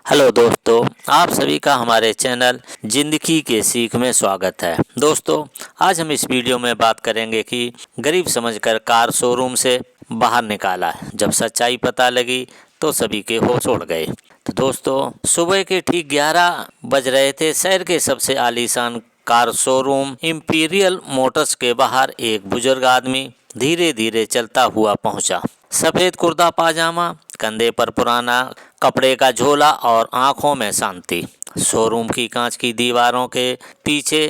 Hello दोस्तों, आप सभी का हमारे चैनल जिंदगी के सीख में स्वागत है। दोस्तों, आज हम इस वीडियो में बात करेंगे कि गरीब समझकर कार शोरूम से बाहर निकाला। जब सच्चाई पता लगी तो सभी के होश उड़ गए। तो दोस्तों, सुबह के ठीक 11 बज रहे थे। शहर के सबसे आलीशान कार शोरूम इंपीरियल मोटर्स के बाहर एक बुजुर्ग आदमी धीरे धीरे चलता हुआ पहुंचा। सफेद कुर्ता पाजामा, कंधे पर पुराना कपड़े का झोला और आंखों में शांति। शोरूम की कांच की दीवारों के पीछे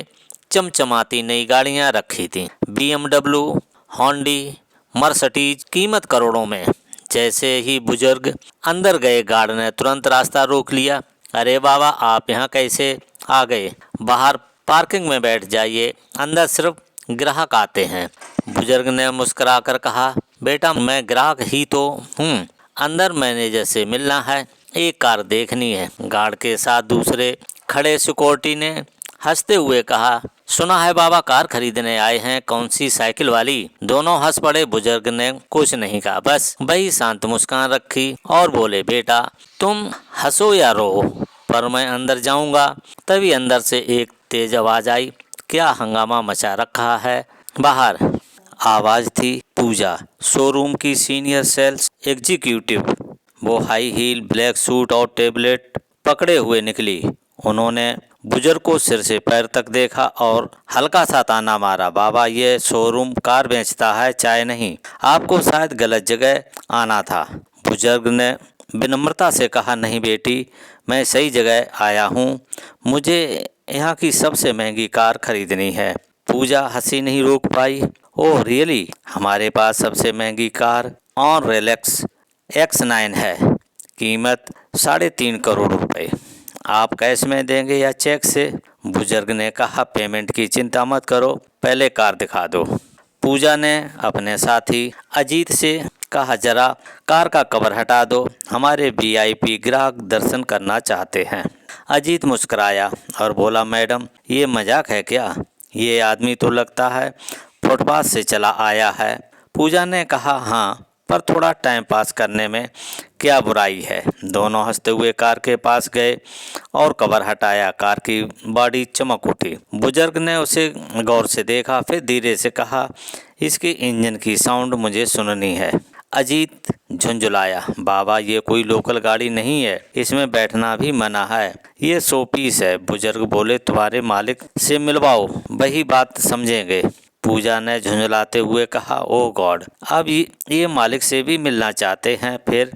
चमचमाती नई गाड़ियां रखी थीं। BMW, होंडी, मर्सिडीज, कीमत करोड़ों में। जैसे ही बुजुर्ग अंदर गए, गार्ड ने तुरंत रास्ता रोक लिया। अरे बाबा, आप यहाँ कैसे आ गए? बाहर पार्किंग में बैठ जाइए, अंदर सिर्फ ग्राहक आते हैं। बुजुर्ग ने मुस्कुराकर कहा, बेटा मैं ग्राहक ही तो हूँ, अंदर मैनेजर से मिलना है, एक कार देखनी है। गार्ड के साथ दूसरे खड़े सिक्योरिटी ने हंसते हुए कहा, सुना है बाबा कार खरीदने आए हैं, कौन सी साइकिल वाली? दोनों हंस पड़े। बुजुर्ग ने कुछ नहीं कहा, बस वही शांत मुस्कान रखी और बोले, बेटा तुम हंसो या रो, पर मैं अंदर जाऊंगा। तभी अंदर से एक तेज आवाज आई, क्या हंगामा मचा रखा है बाहर? आवाज थी पूजा, शोरूम की सीनियर सेल्स एग्जीक्यूटिव। वो हाई हील, ब्लैक सूट और टेबलेट पकड़े हुए निकली। उन्होंने बुजुर्ग को सिर से पैर तक देखा और हल्का सा ताना मारा, बाबा ये शोरूम कार बेचता है, चाय नहीं। आपको शायद गलत जगह आना था। बुजुर्ग ने विनम्रता से कहा, नहीं बेटी, मैं सही जगह आया हूँ, मुझे यहाँ की सबसे महंगी कार खरीदनी है। पूजा हंसी नहीं रोक पाई। Oh really? हमारे पास सबसे महंगी कार ऑन रोलेक्स X9 है, कीमत 3.5 करोड़ रुपए। आप कैश में देंगे या चेक से? बुजुर्ग ने कहा, पेमेंट की चिंता मत करो, पहले कार दिखा दो। पूजा ने अपने साथी अजीत से कहा, जरा कार का कवर हटा दो, हमारे VIP ग्राहक दर्शन करना चाहते हैं। अजीत मुस्कुराया और बोला, मैडम ये मजाक है क्या? ये आदमी तो लगता है फुटपाथ से चला आया है। पूजा ने कहा, हाँ, पर थोड़ा टाइम पास करने में क्या बुराई है। दोनों हंसते हुए कार के पास गए और कवर हटाया। कार की बॉडी चमक उठी। बुजुर्ग ने उसे गौर से देखा, फिर धीरे से कहा, इसके इंजन की साउंड मुझे सुननी है। अजीत झुंझुलाया, बाबा ये कोई लोकल गाड़ी नहीं है, इसमें बैठना भी मना है, ये शो पीस है। बुजुर्ग बोले, तुम्हारे मालिक से मिलवाओ, वही बात समझेंगे। पूजा ने झुंझलाते हुए कहा, ओ गॉड, अब ये मालिक से भी मिलना चाहते हैं। फिर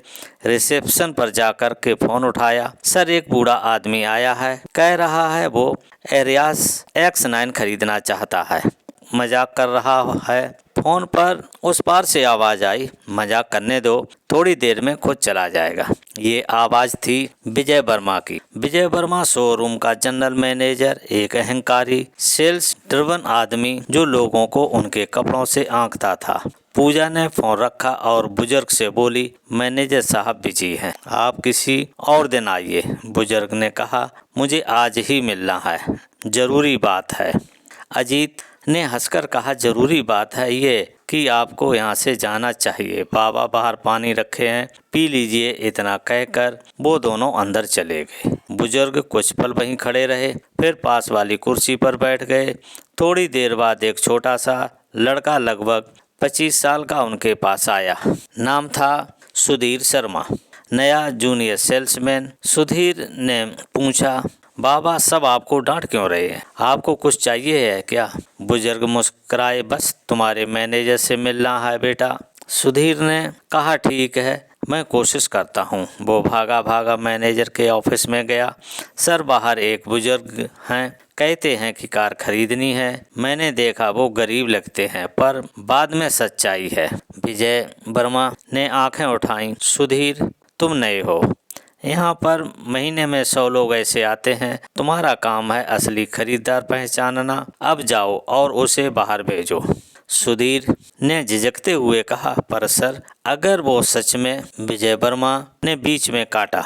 रिसेप्शन पर जाकर के फोन उठाया। सर एक बूढ़ा आदमी आया है, कह रहा है वो एरियास X9 खरीदना चाहता है। मजाक कर रहा है? फोन पर उस पार से आवाज आई, मजाक करने दो, थोड़ी देर में खुद चला जाएगा। ये आवाज थी विजय वर्मा की। विजय वर्मा शोरूम का जनरल मैनेजर, एक अहंकारी सेल्स ड्रिवन आदमी जो लोगों को उनके कपड़ों से आंकता था। पूजा ने फोन रखा और बुजुर्ग से बोली, मैनेजर साहब बिजी हैं, आप किसी और दिन आइए। बुजुर्ग ने कहा, मुझे आज ही मिलना है, जरूरी बात है। अजीत ने हंसकर कहा, जरूरी बात है ये कि आपको यहाँ से जाना चाहिए, बाबा बाहर पानी रखे हैं, पी लीजिए। इतना कहकर वो दोनों अंदर चले गए। बुजुर्ग कुछ पल वहीं खड़े रहे, फिर पास वाली कुर्सी पर बैठ गए। थोड़ी देर बाद एक छोटा सा लड़का लगभग 25 साल का उनके पास आया। नाम था सुधीर शर्मा, नया जूनियर सेल्समैन। सुधीर ने पूछा, बाबा सब आपको डांट क्यों रहे हैं, आपको कुछ चाहिए है क्या? बुजुर्ग मुस्कुराए, बस तुम्हारे मैनेजर से मिलना है बेटा। सुधीर ने कहा, ठीक है, मैं कोशिश करता हूँ। वो भागा भागा मैनेजर के ऑफिस में गया। सर बाहर एक बुजुर्ग हैं, कहते हैं कि कार खरीदनी है। मैंने देखा वो गरीब लगते हैं, पर बाद में सच्चाई है। विजय वर्मा ने आंखें उठाईं, सुधीर तुम नए हो, यहाँ पर महीने में 100 लोग ऐसे आते हैं, तुम्हारा काम है असली खरीदार पहचानना। अब जाओ और उसे बाहर भेजो। सुधीर ने झिझकते हुए कहा, पर सर अगर वो सच में। विजय वर्मा ने बीच में काटा,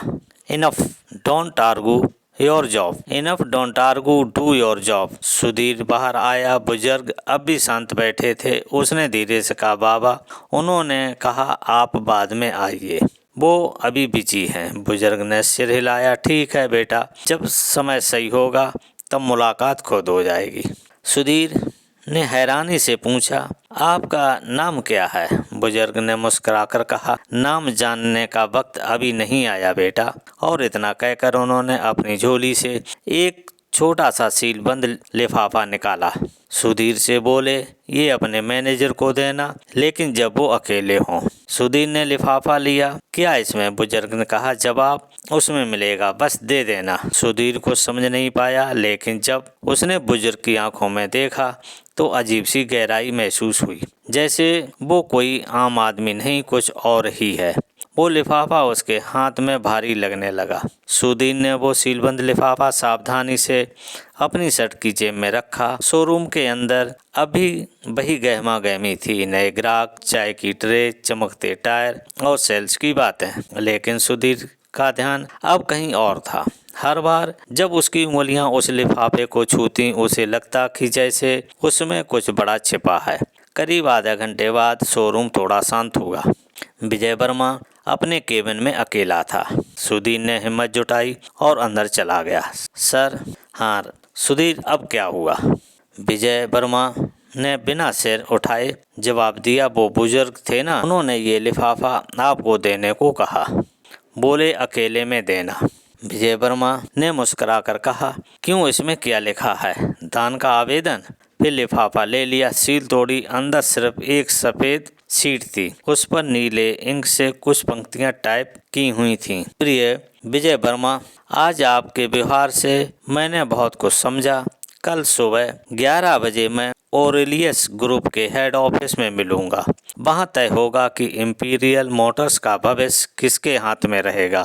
enough don't argue your job, enough don't argue do your job. Sudhir बाहर आया। बुजुर्ग अब भी शांत बैठे थे। उसने धीरे से कहा, बाबा, उन्होंने कहा आप बाद में आइए। वो अभी बिजी हैं। बुजुर्ग ने सिर हिलाया। ठीक है बेटा, जब समय सही होगा तब मुलाकात खुद हो जाएगी। सुधीर ने हैरानी से पूछा, आपका नाम क्या है? बुजुर्ग ने मुस्कुराकर कहा, नाम जानने का वक्त अभी नहीं आया बेटा। और इतना कहकर उन्होंने अपनी झोली से एक छोटा सा सीलबंद लिफाफा निकाला। सुधीर से बोले, ये अपने मैनेजर को देना, लेकिन जब वो अकेले हों। सुधीर ने लिफाफा लिया। क्या इसमें? बुजुर्ग ने कहा। जवाब उसमें मिलेगा, बस दे देना। सुधीर को समझ नहीं पाया, लेकिन जब उसने बुजुर्ग की आंखों में देखा तो अजीब सी गहराई महसूस हुई, जैसे वो कोई आम आदमी नहीं, कुछ और ही है। वो लिफाफा उसके हाथ में भारी लगने लगा। सुधीर ने वो सीलबंद लिफाफा सावधानी से अपनी शर्ट की जेब में रखा। शोरूम के अंदर अभी वही गहमा गहमी थी, नए ग्राहक, चाय की ट्रे, चमकते टायर और सेल्स की बातें। लेकिन सुधीर का ध्यान अब कहीं और था। हर बार जब उसकी उंगलियां उस लिफाफे को छूती, उसे लगता कि जैसे उसमें कुछ बड़ा छिपा है। करीब आधा घंटे बाद शोरूम थोड़ा शांत हुआ। विजय वर्मा अपने केबिन में अकेला था। सुधीर ने हिम्मत जुटाई और अंदर चला गया। सर। हाँ सुधीर, अब क्या हुआ? विजय वर्मा ने बिना सिर उठाए जवाब दिया। वो बुजुर्ग थे ना, उन्होंने ये लिफाफा आपको देने को कहा। बोले अकेले में देना। विजय वर्मा ने मुस्कुराकर कहा, क्यों, इसमें क्या लिखा है? दान का आवेदन? फिर लिफाफा ले लिया, सील तोड़ी। अंदर सिर्फ एक सफ़ेद शीट थी, उस पर नीले इंक से कुछ पंक्तियां टाइप की हुई थीं। प्रिय विजय वर्मा, आज आपके व्यवहार से मैंने बहुत कुछ समझा। कल सुबह 11 बजे मैं ओरेलियस ग्रुप के हेड ऑफिस में मिलूंगा। वहां तय होगा कि इंपीरियल मोटर्स का भविष्य किसके हाथ में रहेगा।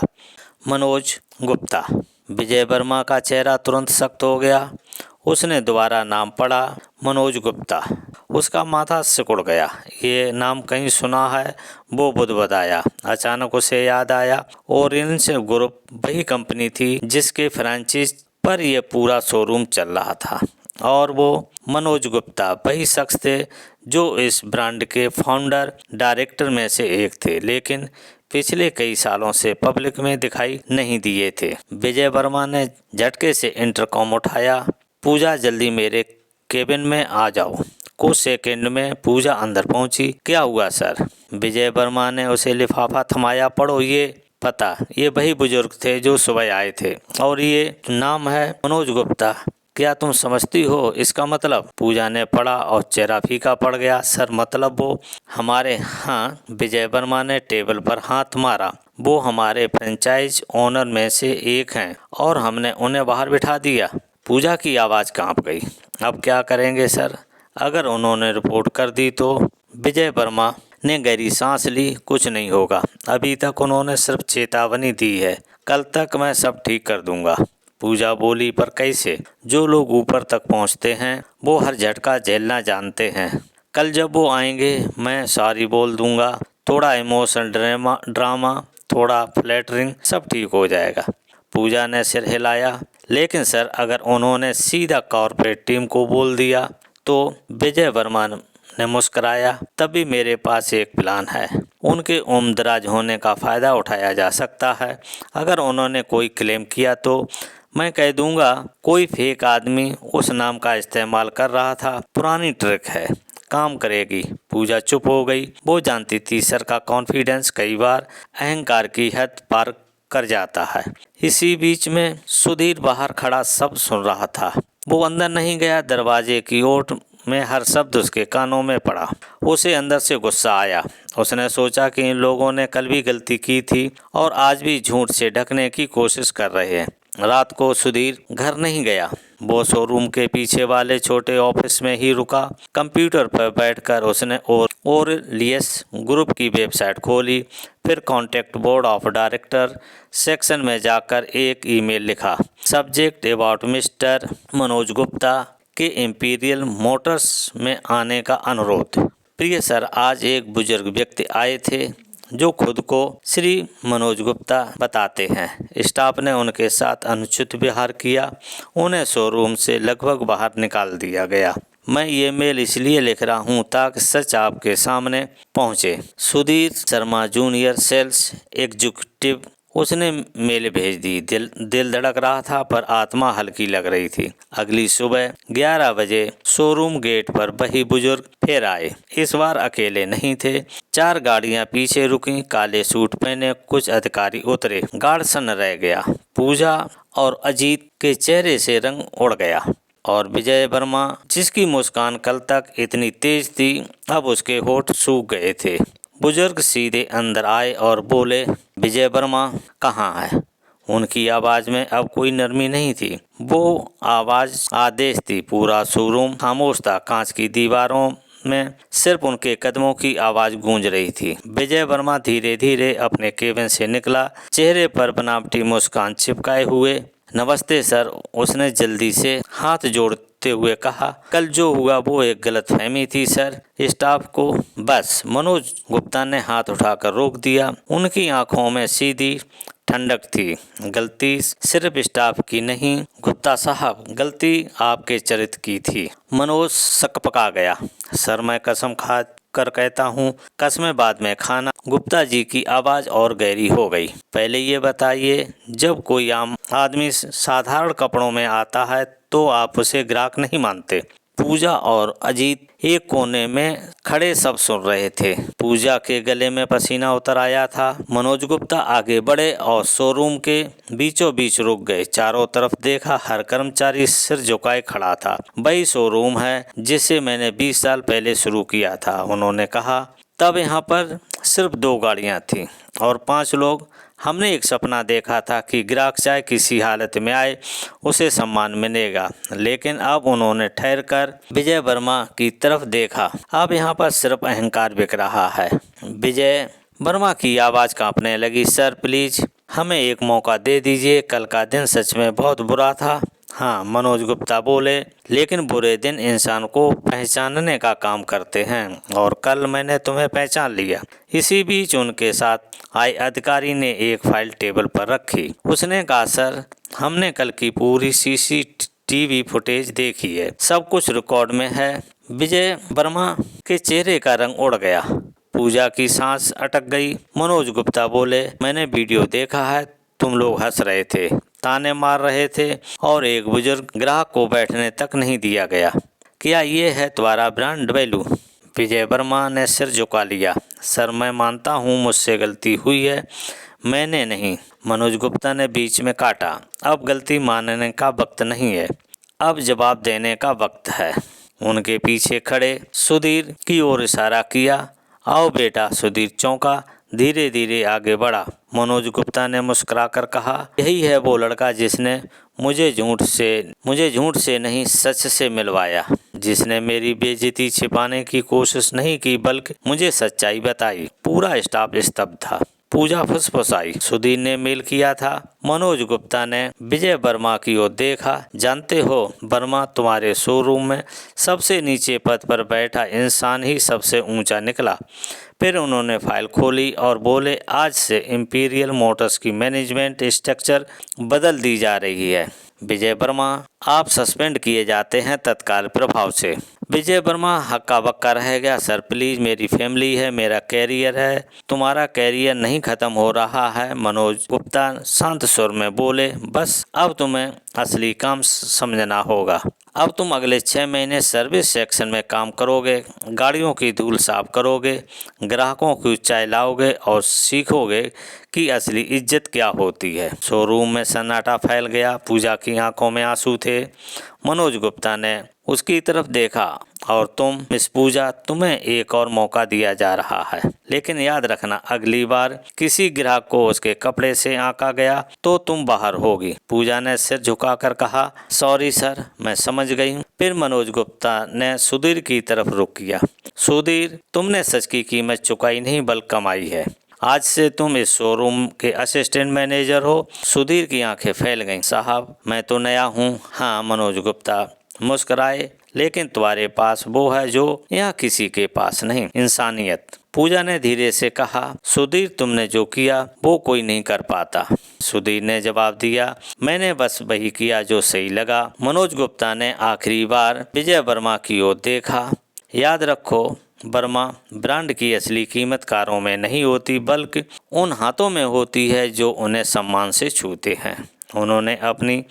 मनोज गुप्ता। विजय वर्मा का चेहरा तुरंत सख्त हो गया। उसने दोबारा नाम पढ़ा, मनोज गुप्ता। उसका माथा सिकुड़ गया। ये नाम कहीं सुना है, वो बुदबुदाया। अचानक उसे याद आया, ओरियंस ग्रुप वही कंपनी थी जिसके फ्रेंचाइज पर यह पूरा शोरूम चल रहा था, और वो मनोज गुप्ता वही शख्स थे जो इस ब्रांड के फाउंडर डायरेक्टर में से एक थे, लेकिन पिछले कई सालों से पब्लिक में दिखाई नहीं दिए थे। विजय वर्मा ने झटके से इंटरकॉम उठाया। पूजा, जल्दी मेरे केबिन में आ जाओ। कुछ सेकंड में पूजा अंदर पहुंची। क्या हुआ सर? विजय वर्मा ने उसे लिफाफा थमाया। पढ़ो ये पता। ये वही बुजुर्ग थे जो सुबह आए थे, और ये नाम है मनोज गुप्ता। क्या तुम समझती हो इसका मतलब? पूजा ने पढ़ा और चेहरा फीका पड़ गया। सर, मतलब वो हमारे। हाँ, विजय वर्मा ने टेबल पर हाथ मारा। वो हमारे फ्रेंचाइज ओनर में से एक हैं और हमने उन्हें बाहर बिठा दिया। पूजा की आवाज़ कांप गई। अब क्या करेंगे सर? अगर उन्होंने रिपोर्ट कर दी तो? विजय वर्मा ने गहरी सांस ली। कुछ नहीं होगा, अभी तक उन्होंने सिर्फ चेतावनी दी है। कल तक मैं सब ठीक कर दूंगा। पूजा बोली, पर कैसे? जो लोग ऊपर तक पहुंचते हैं वो हर झटका झेलना जानते हैं। कल जब वो आएंगे मैं सॉरी बोल दूंगा। थोड़ा इमोशनल ड्रामा, थोड़ा फ्लैटरिंग, सब ठीक हो जाएगा। पूजा ने सिर हिलाया। लेकिन सर, अगर उन्होंने सीधा कॉर्पोरेट टीम को बोल दिया तो? विजय वर्मा ने मुस्कराया। तभी मेरे पास एक प्लान है। उनके उम्रदराज होने का फ़ायदा उठाया जा सकता है। अगर उन्होंने कोई क्लेम किया तो मैं कह दूंगा कोई फेक आदमी उस नाम का इस्तेमाल कर रहा था। पुरानी ट्रिक है, काम करेगी। पूजा चुप हो गई। वो जानती थी सर का कॉन्फिडेंस कई बार अहंकार की हद पार कर जाता है। इसी बीच में सुधीर बाहर खड़ा सब सुन रहा था। वो अंदर नहीं गया। दरवाजे की ओट में हर शब्द उसके कानों में पड़ा। उसे अंदर से गुस्सा आया। उसने सोचा कि इन लोगों ने कल भी गलती की थी और आज भी झूठ से ढकने की कोशिश कर रहे हैं। रात को सुधीर घर नहीं गया। वो शोरूम के पीछे वाले छोटे ऑफिस में ही रुका। कंप्यूटर पर बैठकर उसने ओरेलियस ग्रुप की वेबसाइट खोली। फिर contact board of director section में जाकर एक ईमेल लिखा। Subject about mister Manoj Gupta के इंपीरियल मोटर्स में आने का अनुरोध। प्रिय सर, आज एक बुजुर्ग व्यक्ति आए थे जो खुद को श्री मनोज गुप्ता बताते हैं। स्टाफ ने उनके साथ अनुचित व्यवहार किया। उन्हें शोरूम से लगभग बाहर निकाल दिया गया। मैं ये मेल इसलिए लिख रहा हूँ ताकि सच आपके सामने पहुँचे। Sudhir Sharma junior sales executive. उसने मेल भेज दी। दिल धड़क रहा था पर आत्मा हल्की लग रही थी। अगली सुबह 11 बजे शोरूम गेट पर वही बुजुर्ग फिर आए। इस बार अकेले नहीं थे। 4 गाड़ियां पीछे रुकी। काले सूट पहने कुछ अधिकारी उतरे। गार्ड सन रह गया। पूजा और अजीत के चेहरे से रंग उड़ गया और विजय वर्मा, जिसकी मुस्कान कल तक इतनी तेज थी, अब उसके होठ सूख गए थे। बुजुर्ग सीधे अंदर आए और बोले, विजय वर्मा कहाँ है? उनकी आवाज में अब कोई नरमी नहीं थी। वो आवाज आदेश थी। पूरा शोरूम खामोश था। कांच की दीवारों में सिर्फ उनके कदमों की आवाज गूंज रही थी। विजय वर्मा धीरे धीरे अपने केबिन से निकला, चेहरे पर बनावटी मुस्कान चिपकाए हुए। नमस्ते सर, उसने जल्दी से हाथ जोड़ते हुए कहा। कल जो हुआ वो एक गलतफहमी थी सर, स्टाफ को। बस, मनोज गुप्ता ने हाथ उठाकर रोक दिया। उनकी आंखों में सीधी ठंडक थी। गलती सिर्फ स्टाफ की नहीं गुप्ता साहब, गलती आपके चरित्र की थी। मनोज सकपका गया। सर, मैं कसम खा कर कहता हूँ, कसमें बाद में खाना। गुप्ता जी की आवाज और गहरी हो गई। पहले ये बताइए, जब कोई आम आदमी साधारण कपड़ों में आता है तो आप उसे ग्राहक नहीं मानते? पूजा और अजीत एक कोने में खड़े सब सुन रहे थे। पूजा के गले में पसीना उतर आया था। मनोज गुप्ता आगे बढ़े और शोरूम के बीचों बीच रुक गए। चारों तरफ देखा। हर कर्मचारी सिर झुकाए खड़ा था। वही शोरूम है जिसे मैंने 20 साल पहले शुरू किया था, उन्होंने कहा। तब यहाँ पर सिर्फ 2 गाड़ियाँ थीं और 5 लोग। हमने एक सपना देखा था कि ग्राहक चाहे किसी हालत में आए उसे सम्मान मिलेगा। लेकिन अब उन्होंने ठहर कर विजय वर्मा की तरफ देखा। अब यहाँ पर सिर्फ अहंकार बिक रहा है। विजय वर्मा की आवाज़ कांपने लगी। सर प्लीज हमें एक मौका दे दीजिए। कल का दिन सच में बहुत बुरा था। हाँ, मनोज गुप्ता बोले, लेकिन बुरे दिन इंसान को पहचानने का काम करते हैं और कल मैंने तुम्हें पहचान लिया। इसी बीच उनके साथ आए अधिकारी ने एक फाइल टेबल पर रखी। उसने कहा, सर हमने कल की पूरी CCTV फुटेज देखी है। सब कुछ रिकॉर्ड में है। विजय वर्मा के चेहरे का रंग उड़ गया। पूजा की सांस अटक गई। मनोज गुप्ता बोले, मैंने वीडियो देखा है। तुम लोग हंस रहे थे, ताने मार रहे थे और एक बुजुर्ग ग्राहक को बैठने तक नहीं दिया गया। क्या ये है तुम्हारा ब्रांड वैल्यू? विजय वर्मा ने सिर झुका लिया। सर, मैं मानता हूँ मुझसे गलती हुई है। मैंने नहीं, मनोज गुप्ता ने बीच में काटा। अब गलती मानने का वक्त नहीं है, अब जवाब देने का वक्त है। उनके पीछे खड़े सुधीर की ओर इशारा किया। आओ बेटा। सुधीर चौंका, धीरे धीरे आगे बढ़ा। मनोज गुप्ता ने मुस्कुराकर कहा, यही है वो लड़का जिसने मुझे झूठ से नहीं सच से मिलवाया, जिसने मेरी बेइज्जती छिपाने की कोशिश नहीं की बल्कि मुझे सच्चाई बताई। पूरा स्टाफ स्तब्ध था। पूजा फुसफुसाई, सुधीर ने मेल किया था। मनोज गुप्ता ने विजय वर्मा की ओर देखा। जानते हो वर्मा, तुम्हारे शोरूम में सबसे नीचे पद पर बैठा इंसान ही सबसे ऊंचा निकला। फिर उन्होंने फाइल खोली और बोले, आज से इंपीरियल मोटर्स की मैनेजमेंट स्ट्रक्चर बदल दी जा रही है। विजय वर्मा, आप सस्पेंड किए जाते हैं तत्काल प्रभाव से। विजय वर्मा हक्का बक्का रह गया। सर प्लीज, मेरी फैमिली है, मेरा कैरियर है। तुम्हारा कैरियर नहीं खत्म हो रहा है। मनोज गुप्ता शांत स्वर में बोले, बस अब तुम्हें असली काम समझना होगा। अब तुम अगले 6 महीने सर्विस सेक्शन में काम करोगे, गाड़ियों की धूल साफ करोगे, ग्राहकों की चाय लाओगे और सीखोगे कि असली इज्जत क्या होती है। शोरूम में सन्नाटा फैल गया। पूजा की आंखों में आंसू थे। मनोज गुप्ता ने उसकी तरफ देखा। और तुम मिस पूजा, तुम्हें एक और मौका दिया जा रहा है, लेकिन याद रखना, अगली बार किसी ग्राहक को उसके कपड़े से आंका गया तो तुम बाहर होगी। पूजा ने सिर झुकाकर कहा, सॉरी सर, मैं समझ गई। फिर मनोज गुप्ता ने सुधीर की तरफ रुख किया। सुधीर, तुमने सच की कीमत चुकाई नहीं बल्कि कमाई है। आज से तुम इस शोरूम के असिस्टेंट मैनेजर हो। सुधीर की आंखें फैल गईं। साहब, मैं तो नया हूँ। हाँ, मनोज गुप्ता मुस्कुराए, लेकिन तुम्हारे पास वो है जो यहाँ किसी के पास नहीं, इंसानियत। पूजा ने धीरे से कहा, सुधीर तुमने जो किया वो कोई नहीं कर पाता। सुधीर ने जवाब दिया, मैंने बस वही किया जो सही लगा। मनोज गुप्ता ने आखिरी बार विजय वर्मा की ओर देखा। याद रखो वर्मा, ब्रांड की असली कीमत कारों में नहीं होती बल्कि उन हाथों में होती है जो उन्हें सम्मान से छूते हैं। उन्होंने अपनी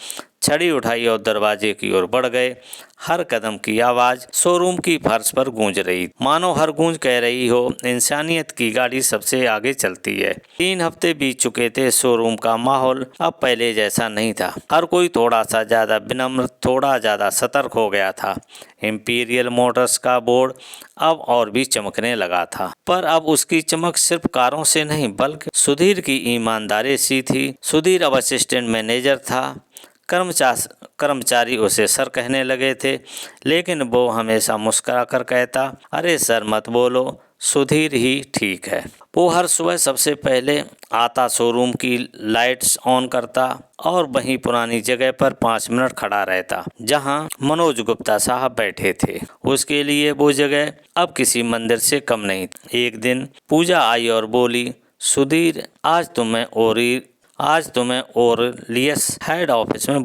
छड़ी उठाई और दरवाजे की ओर बढ़ गए। हर कदम की आवाज़ शोरूम की फर्श पर गूंज रही, मानो हर गूंज कह रही हो, इंसानियत की गाड़ी सबसे आगे चलती है। 3 हफ्ते बीत चुके थे। शोरूम का माहौल अब पहले जैसा नहीं था। हर कोई थोड़ा सा ज़्यादा विनम्र, थोड़ा ज़्यादा सतर्क हो गया था। इंपीरियल मोटर्स का बोर्ड अब और भी चमकने लगा था, पर अब उसकी चमक सिर्फ कारों से नहीं बल्कि सुधीर की ईमानदारी सी थी। सुधीर अब असिस्टेंट मैनेजर था। कर्मचारी उसे सर कहने लगे थे, लेकिन वो हमेशा मुस्कुरा कर कहता, अरे सर मत बोलो, सुधीर ही ठीक है। वो हर सुबह सबसे पहले आता, शोरूम की लाइट्स ऑन करता और वहीं पुरानी जगह पर 5 मिनट खड़ा रहता जहां मनोज गुप्ता साहब बैठे थे। उसके लिए वो जगह अब किसी मंदिर से कम नहीं। एक दिन पूजा आई और बोली, सुधीर आज तुम्हें ओरलियस हेड ऑफिस में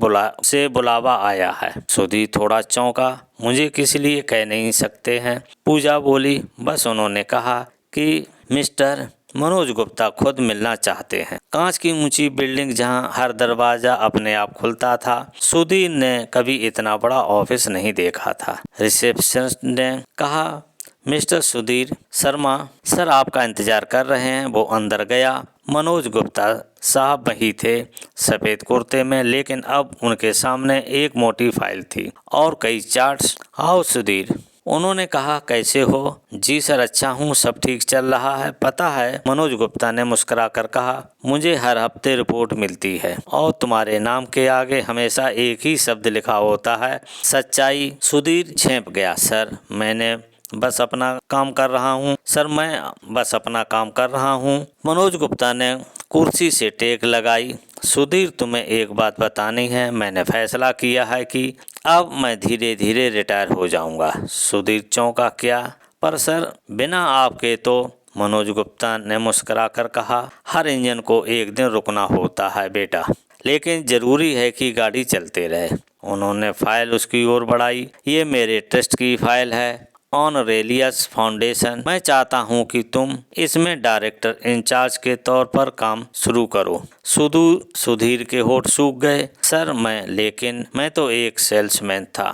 बुलावा आया है। सुधीर थोड़ा चौंका, मुझे किस लिए कह नहीं सकते हैं? पूजा बोली, बस उन्होंने कहा कि मिस्टर मनोज गुप्ता खुद मिलना चाहते हैं। कांच की ऊंची बिल्डिंग जहां हर दरवाजा अपने आप खुलता था। सुधीर ने कभी इतना बड़ा ऑफिस नहीं देखा था। रिसेप्शनिस्ट ने कहा, मिस्टर सुधीर शर्मा सर आपका इंतजार कर रहे हैं। वो अंदर गया। मनोज गुप्ता साहब वही थे, सफ़ेद कुर्ते में, लेकिन अब उनके सामने एक मोटी फाइल थी और कई चार्ट्स। आओ सुधीर, उन्होंने कहा, कैसे हो? जी सर अच्छा हूँ, सब ठीक चल रहा है। पता है, मनोज गुप्ता ने मुस्कुरा कर कहा, मुझे हर हफ्ते रिपोर्ट मिलती है और तुम्हारे नाम के आगे हमेशा एक ही शब्द लिखा होता है, सच्चाई। सुधीर झेंप गया, सर मैंने बस अपना काम कर रहा हूँ। सर मैं बस अपना काम कर रहा हूँ। मनोज गुप्ता ने कुर्सी से टेक लगाई। सुधीर तुम्हें एक बात बतानी है, मैंने फैसला किया है कि अब मैं धीरे धीरे रिटायर हो जाऊंगा। सुधीर चौंका, क्या? पर सर बिना आपके तो। मनोज गुप्ता ने मुस्कुरा कर कहा, हर इंजन को एक दिन रुकना होता है बेटा, लेकिन जरूरी है कि गाड़ी चलते रहे। उन्होंने फाइल उसकी ओर बढ़ाई। ये मेरे ट्रस्ट की फाइल है, ऑनरेलियस फाउंडेशन। मैं चाहता हूं कि तुम इसमें डायरेक्टर इंचार्ज के तौर पर काम शुरू करो। सुधीर के होठ सूख गए। सर लेकिन मैं तो एक सेल्समैन था।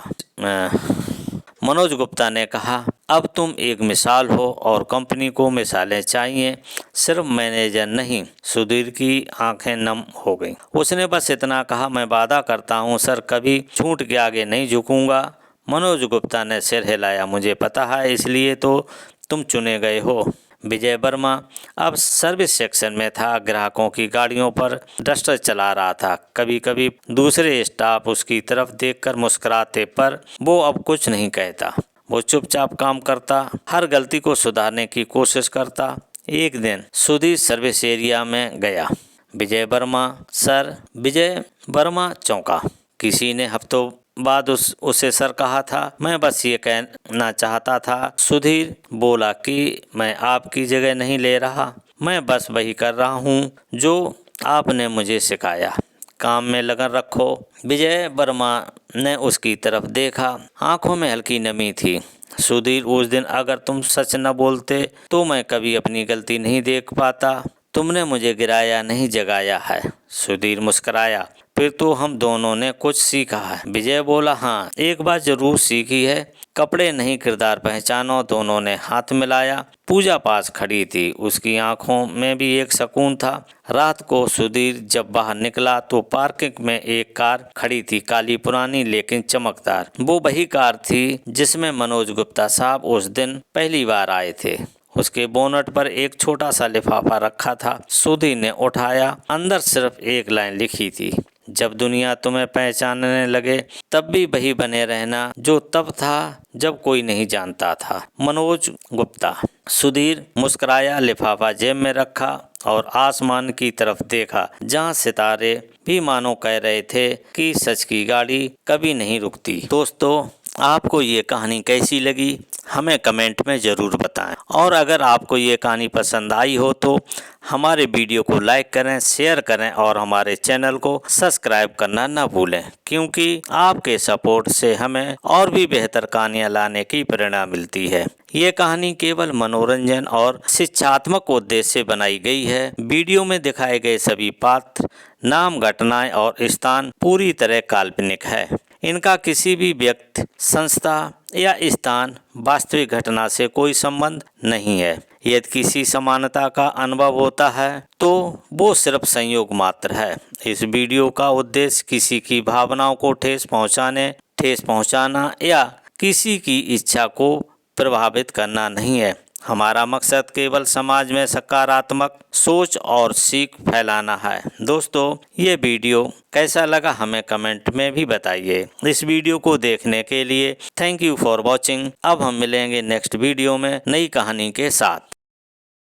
मनोज गुप्ता ने कहा, अब तुम एक मिसाल हो और कंपनी को मिसालें चाहिए, सिर्फ मैनेजर नहीं। सुधीर की आंखें नम हो गईं। उसने बस इतना कहा, मैं वादा करता हूं सर, कभी झूठ के आगे नहीं झुकूंगा। मनोज गुप्ता ने सिर हिलाया, मुझे पता है, इसलिए तो तुम चुने गए हो। विजय वर्मा अब सर्विस सेक्शन में था। ग्राहकों की गाड़ियों पर डस्टर चला रहा था। कभी कभी दूसरे स्टाफ उसकी तरफ देखकर मुस्कुराते, पर वो अब कुछ नहीं कहता। वो चुपचाप काम करता, हर गलती को सुधारने की कोशिश करता। एक दिन सुधीर सर्विस एरिया में गया। विजय वर्मा चौंका। किसी ने हफ्तों बाद उसे सर कहा था। मैं बस ये कहना चाहता था। सुधीर बोला कि मैं आपकी जगह नहीं ले रहा, मैं बस वही कर रहा हूँ जो आपने मुझे सिखाया। काम में लगन रखो। विजय वर्मा ने उसकी तरफ देखा, आंखों में हल्की नमी थी। सुधीर, उस दिन अगर तुम सच न बोलते तो मैं कभी अपनी गलती नहीं देख पाता। तुमने मुझे गिराया नहीं, जगाया है। सुधीर मुस्कुराया, फिर तो हम दोनों ने कुछ सीखा है। विजय बोला, हाँ एक बात जरूर सीखी है, कपड़े नहीं किरदार पहचानो। दोनों ने हाथ मिलाया। पूजा पास खड़ी थी, उसकी आंखों में भी एक सुकून था। रात को सुधीर जब बाहर निकला तो पार्किंग में एक कार खड़ी थी, काली पुरानी लेकिन चमकदार। वो वही कार थी जिसमें मनोज गुप्ता साहब उस दिन पहली बार आए थे। उसके बोनट पर एक छोटा सा लिफाफा रखा था। सुधीर ने उठाया। अंदर सिर्फ एक लाइन लिखी थी, जब दुनिया तुम्हें पहचानने लगे तब भी वही बने रहना जो तब था जब कोई नहीं जानता था। मनोज गुप्ता। सुधीर मुस्कुराया, लिफाफा जेब में रखा और आसमान की तरफ देखा, जहां सितारे भी मानो कह रहे थे कि सच की गाड़ी कभी नहीं रुकती। दोस्तों, आपको ये कहानी कैसी लगी हमें कमेंट में ज़रूर बताएं और अगर आपको ये कहानी पसंद आई हो तो हमारे वीडियो को लाइक करें, शेयर करें और हमारे चैनल को सब्सक्राइब करना न भूलें, क्योंकि आपके सपोर्ट से हमें और भी बेहतर कहानियाँ लाने की प्रेरणा मिलती है। ये कहानी केवल मनोरंजन और शिक्षात्मक उद्देश्य से बनाई गई है। वीडियो में दिखाए गए सभी पात्र, नाम, घटनाएं और स्थान पूरी तरह काल्पनिक है। इनका किसी भी व्यक्ति, संस्था या स्थान वास्तविक घटना से कोई संबंध नहीं है। यदि किसी समानता का अनुभव होता है तो वो सिर्फ संयोग मात्र है। इस वीडियो का उद्देश्य किसी की भावनाओं को ठेस पहुंचाना या किसी की इच्छा को प्रभावित करना नहीं है। हमारा मकसद केवल समाज में सकारात्मक सोच और सीख फैलाना है। दोस्तों, ये वीडियो कैसा लगा हमें कमेंट में भी बताइए। इस वीडियो को देखने के लिए थैंक यू फॉर वॉचिंग। अब हम मिलेंगे नेक्स्ट वीडियो में नई कहानी के साथ।